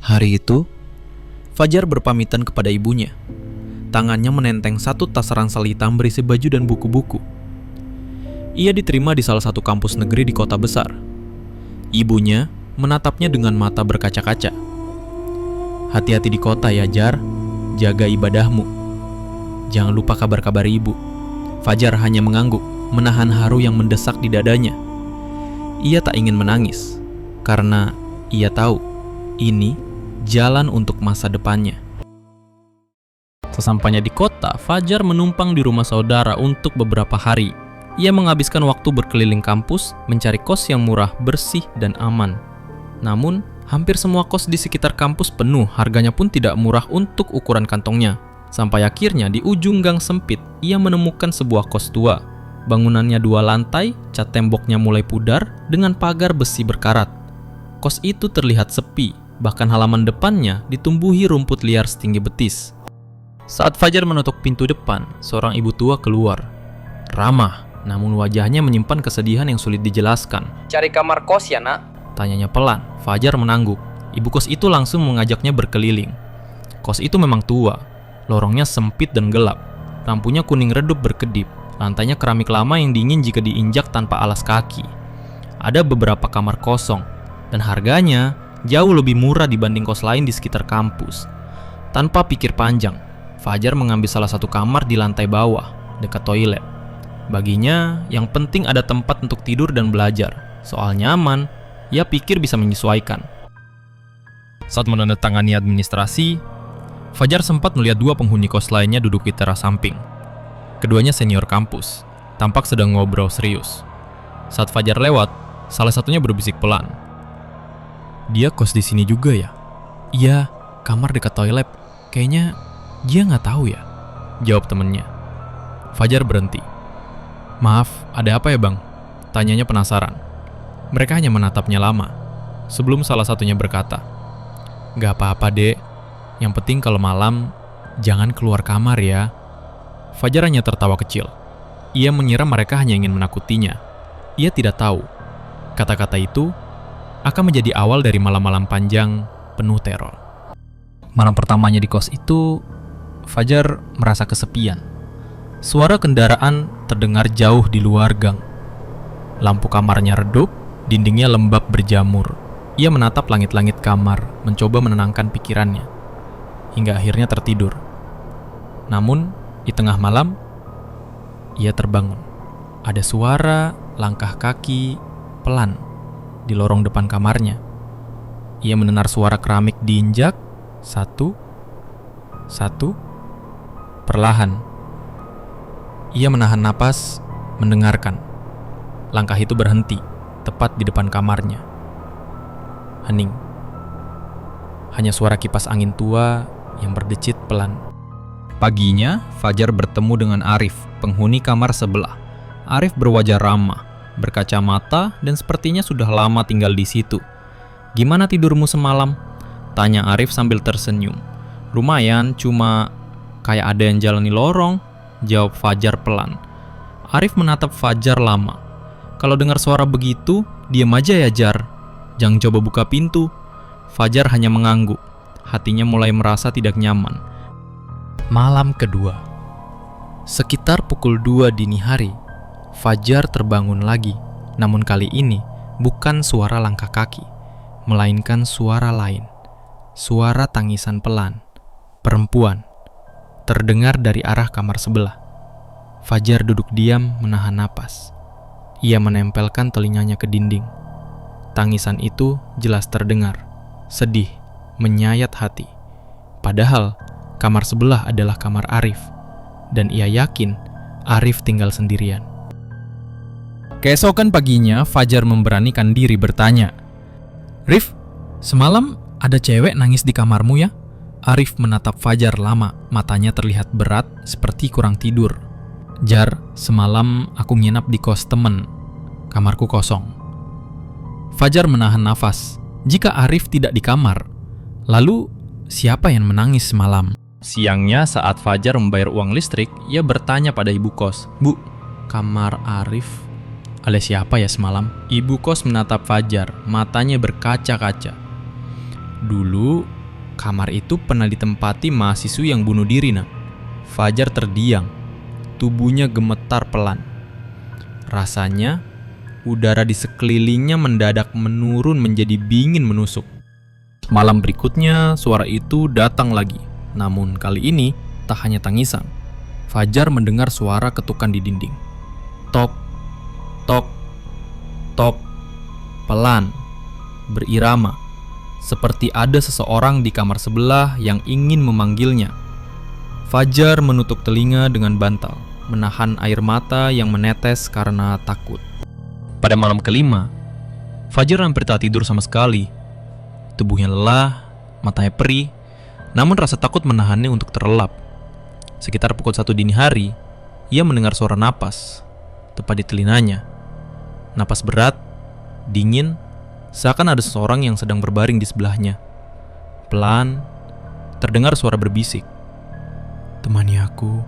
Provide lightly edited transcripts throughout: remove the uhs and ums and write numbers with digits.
Hari itu, Fajar berpamitan kepada ibunya. Tangannya menenteng satu tas ransel hitam berisi baju dan buku-buku. Ia diterima di salah satu kampus negeri di kota besar. Ibunya menatapnya dengan mata berkaca-kaca. "Hati-hati di kota ya, Jar. Jaga ibadahmu. Jangan lupa kabar-kabar ibu." Fajar hanya mengangguk, menahan haru yang mendesak di dadanya. Ia tak ingin menangis, karena ia tahu ini jalan untuk masa depannya. Sesampainya di kota, Fajar menumpang di rumah saudara untuk beberapa hari. Ia menghabiskan waktu berkeliling kampus, mencari kos yang murah, bersih, dan aman. Namun, hampir semua kos di sekitar kampus penuh, harganya pun tidak murah untuk ukuran kantongnya. Sampai akhirnya di ujung gang sempit, ia menemukan sebuah kos tua. Bangunannya 2 lantai, cat temboknya mulai pudar dengan pagar besi berkarat. Kos itu terlihat sepi, bahkan halaman depannya ditumbuhi rumput liar setinggi betis. Saat Fajar menutup pintu depan, seorang ibu tua keluar. Ramah, namun wajahnya menyimpan kesedihan yang sulit dijelaskan. "Cari kamar kos ya, Nak?" Tanyanya pelan. Fajar mengangguk. Ibu kos itu langsung mengajaknya berkeliling. Kos itu memang tua. Lorongnya sempit dan gelap. Lampunya kuning redup berkedip. Lantainya keramik lama yang dingin jika diinjak tanpa alas kaki. Ada beberapa kamar kosong, dan harganya jauh lebih murah dibanding kos lain di sekitar kampus. Tanpa pikir panjang, Fajar mengambil salah satu kamar di lantai bawah, dekat toilet. Baginya, yang penting ada tempat untuk tidur dan belajar. Soal nyaman, ia pikir bisa menyesuaikan. Saat menandatangani administrasi, Fajar sempat melihat 2 penghuni kos lainnya duduk di teras samping. Keduanya senior kampus, tampak sedang ngobrol serius. Saat Fajar lewat, salah satunya berbisik pelan. "Dia kos di sini juga ya?" "Iya, kamar dekat toilet. Kayaknya dia nggak tahu ya," jawab temennya. Fajar berhenti. "Maaf, ada apa ya bang?" tanyanya penasaran. Mereka hanya menatapnya lama, sebelum salah satunya berkata, "Gak apa-apa dek, yang penting kalau malam, jangan keluar kamar ya." Fajar hanya tertawa kecil. Ia mengira mereka hanya ingin menakutinya. Ia tidak tahu, kata-kata itu akan menjadi awal dari malam-malam panjang penuh teror. Malam pertamanya di kos itu, Fajar merasa kesepian. Suara kendaraan terdengar jauh di luar gang. Lampu kamarnya redup, dindingnya lembab berjamur. Ia menatap langit-langit kamar, mencoba menenangkan pikirannya, hingga akhirnya tertidur. Namun, di tengah malam, ia terbangun. Ada suara langkah kaki pelan di lorong depan kamarnya. Ia mendengar suara keramik diinjak, satu, perlahan. Ia menahan napas, mendengarkan. Langkah itu berhenti, tepat di depan kamarnya. Hening. Hanya suara kipas angin tua yang berdecit pelan. Paginya, Fajar bertemu dengan Arif, penghuni kamar sebelah. Arif berwajah ramah, berkacamata, dan sepertinya sudah lama tinggal di situ. "Gimana tidurmu semalam?" tanya Arif sambil tersenyum. "Lumayan, cuma kayak ada yang jalani lorong," jawab Fajar pelan. Arif menatap Fajar lama. "Kalau dengar suara begitu, diam aja ya Jar. Jangan coba buka pintu." Fajar hanya mengangguk. Hatinya mulai merasa tidak nyaman. Malam kedua. Sekitar pukul 2 dini hari, Fajar terbangun lagi. Namun kali ini bukan suara langkah kaki, melainkan suara lain. Suara tangisan pelan. Perempuan. Terdengar dari arah kamar sebelah. Fajar duduk diam menahan napas. Ia menempelkan telinganya ke dinding. Tangisan itu jelas terdengar. Sedih, menyayat hati. Padahal kamar sebelah adalah kamar Arif, dan ia yakin Arif tinggal sendirian. Keesokan paginya, Fajar memberanikan diri bertanya, "Rif, semalam ada cewek nangis di kamarmu ya?" Arif menatap Fajar lama, matanya terlihat berat seperti kurang tidur. "Jar, semalam aku nginap di kos temen, kamarku kosong." Fajar menahan nafas. Jika Arif tidak di kamar, lalu siapa yang menangis semalam? Siangnya saat Fajar membayar uang listrik, ia bertanya pada ibu kos, "Bu, kamar Arif ada siapa ya semalam?" Ibu kos menatap Fajar, matanya berkaca-kaca. Dulu, kamar itu pernah ditempati mahasiswi yang bunuh diri, nak. Fajar terdiam, tubuhnya gemetar pelan. Rasanya, udara di sekelilingnya mendadak menurun menjadi dingin menusuk. Malam berikutnya, suara itu datang lagi. Namun kali ini, tak hanya tangisan. Fajar mendengar suara ketukan di dinding. Tok, tok, tok, pelan, berirama. Seperti ada seseorang di kamar sebelah yang ingin memanggilnya. Fajar menutup telinga dengan bantal, menahan air mata yang menetes karena takut. Pada malam kelima, Fajar hampir tak tidur sama sekali. Tubuhnya lelah, matanya perih, namun rasa takut menahannya untuk terlelap. Sekitar pukul 1 dini hari, ia mendengar suara napas, tepat di telinganya. Napas berat, dingin, seakan ada seseorang yang sedang berbaring di sebelahnya. Pelan, terdengar suara berbisik. "Temani aku,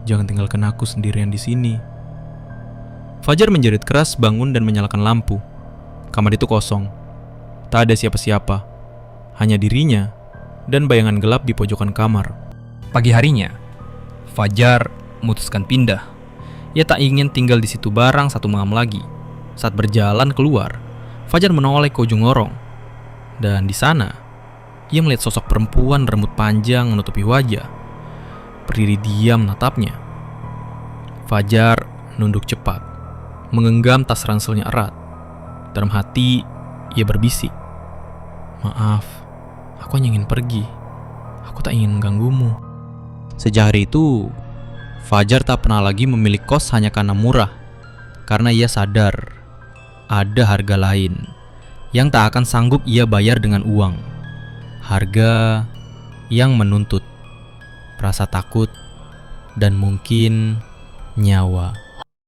jangan tinggalkan aku sendirian di sini." Fajar menjerit keras bangun dan menyalakan lampu. Kamar itu kosong. Tak ada siapa-siapa. Hanya dirinya dan bayangan gelap di pojokan kamar. Pagi harinya, Fajar memutuskan pindah. Ia tak ingin tinggal di situ barang satu malam lagi. Saat berjalan keluar, Fajar menoleh ke ujung lorong. Dan di sana, ia melihat sosok perempuan rambut panjang menutupi wajah. Berdiri diam menatapnya. Fajar nunduk cepat, menggenggam tas ranselnya erat. Dalam hati, ia berbisik, "Maaf, aku hanya ingin pergi. Aku tak ingin mengganggumu." Sejak hari itu, Fajar tak pernah lagi memilih kos hanya karena murah. Karena ia sadar ada harga lain yang tak akan sanggup ia bayar dengan uang. Harga yang menuntut rasa takut dan mungkin nyawa.